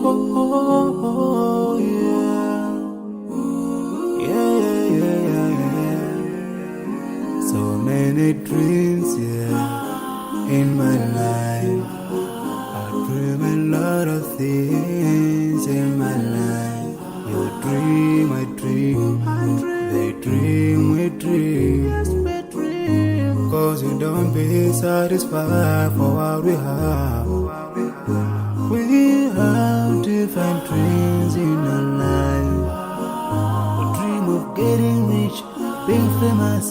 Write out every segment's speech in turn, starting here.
Oh, yeah. Yeah, yeah, yeah, yeah. So many dreams, yeah, in my life. I dream a lot of things in my life. You dream, I dream. They dream, we dream. Cause you don't be satisfied for what we have. We have different dreams in our life. We dream of getting rich, being famous,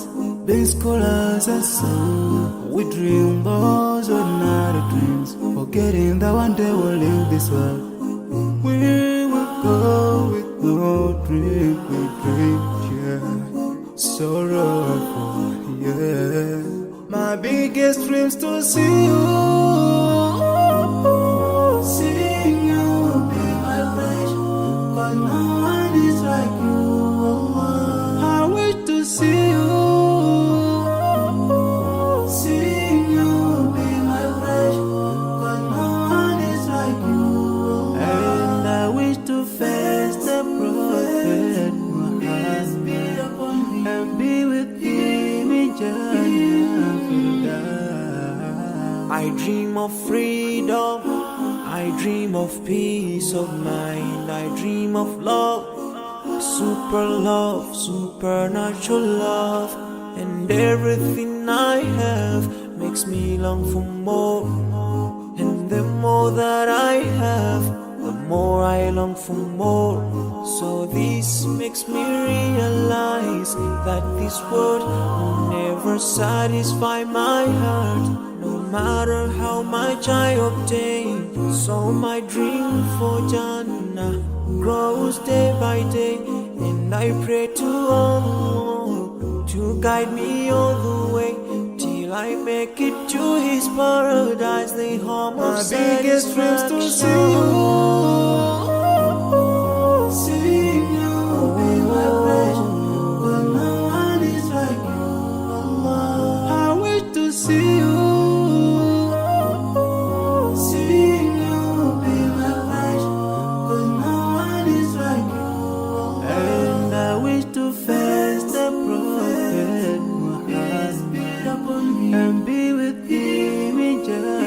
being scholars and so. We dream those ordinary dreams, forgetting that one day we'll leave this world. We will go with no dream, we dream, yeah. Sorrowful, yeah. My biggest dreams to see you. Seeing you will be my pleasure, cause no one is like you. I wish to see you. Seeing you will be my pleasure, cause no one is like you. And I wish to face the prophet Muhammad and be with him in Jannah. I dream of freedom, I dream of peace of mind, I dream of love, supernatural love, and everything I have makes me long for more. And the more that I have, the more I long for more. So this makes me realize that this world will never satisfy my heart, no matter how much I obtain. So my dream for Jannah grows day by day, and I pray to Allah to guide me all the way till I make it to His paradise, the home of my biggest dreams to see you. Seeing you will be my pleasure, but no one is like you. I wish to see you. Seeing you will be my pleasure, but no one is like you. And I wish to face the prophet Muhammad and be with him in Jannah.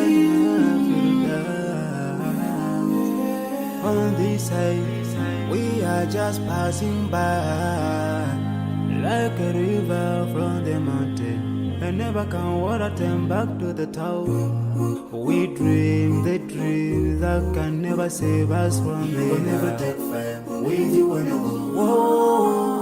On this side, we are just passing by, like a river from the mountain, and never can water turn back to the town. We dream the dreams that can never save us from the We'll never take fame with you when you go. Whoa.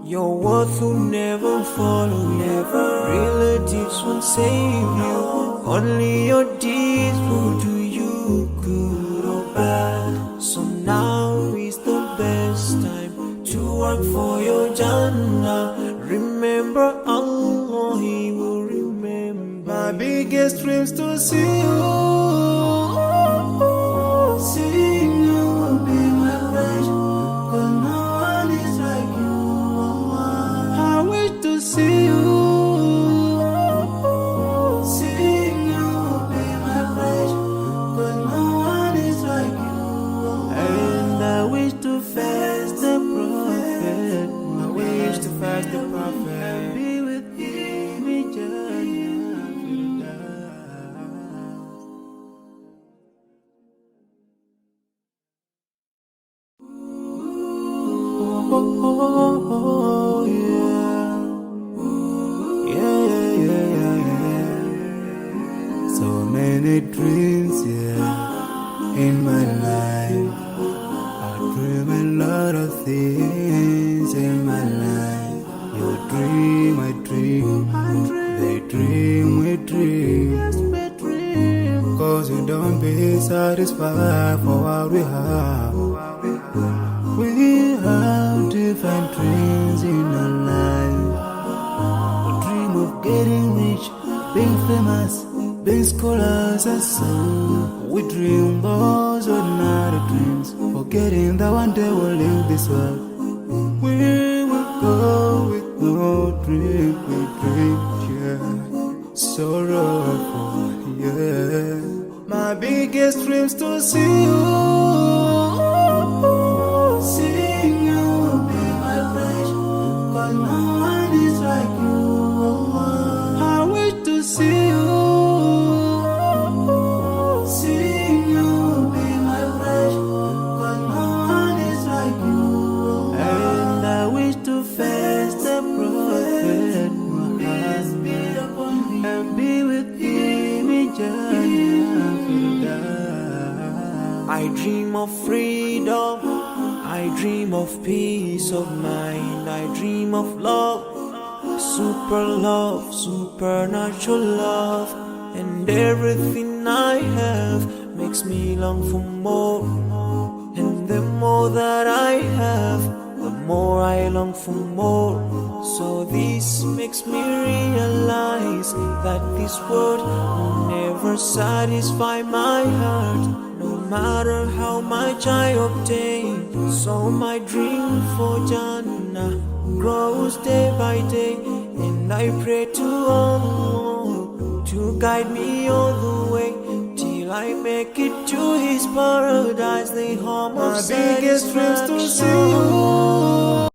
Your worth will never follow you. Relatives won't save you. Only your deeds will do you good or bad. So now is the best time to work for your Jannah. Remember Allah, He will remember. My biggest dreams to see you. Seeing you will be my pleasure, cause no one is like you. I wish to see you. Seeing you will be my pleasure, cause no one is like you. And I wish to face the prophet. I wish to face the prophet and be with him in Jannah. Oh, yeah. Yeah, yeah, yeah, yeah. So many dreams, yeah, in my life. I dream a lot of things in my life. You dream, I dream. They dream, we dream. Cause you don't be satisfied for what we have. We have different dreams in our life. We dream of getting rich, being famous, being scholars and so. We dream those ordinary dreams, forgetting that one day we'll leave this world. We will go with no dream, we dream, yeah. Sorrowful, yeah. My My biggest dreams to see you. Seeing you be my wish, 'cause no one is like you. I wish to see you. Seeing you be my wish, 'cause no one is like you. And I wish to face the prophet Peace be upon me. and be with him in Jannah. I dream of freedom, I dream of peace of mind, I dream of love, supernatural love, and everything I have makes me long for more. And the more that I have, the more I long for more. So this makes me realize that this world will never satisfy my heart, no matter how much I obtain. So my dream for Jannah grows day by day, and I pray to Allah to guide me all the way till I make it to His paradise, the home of satisfaction.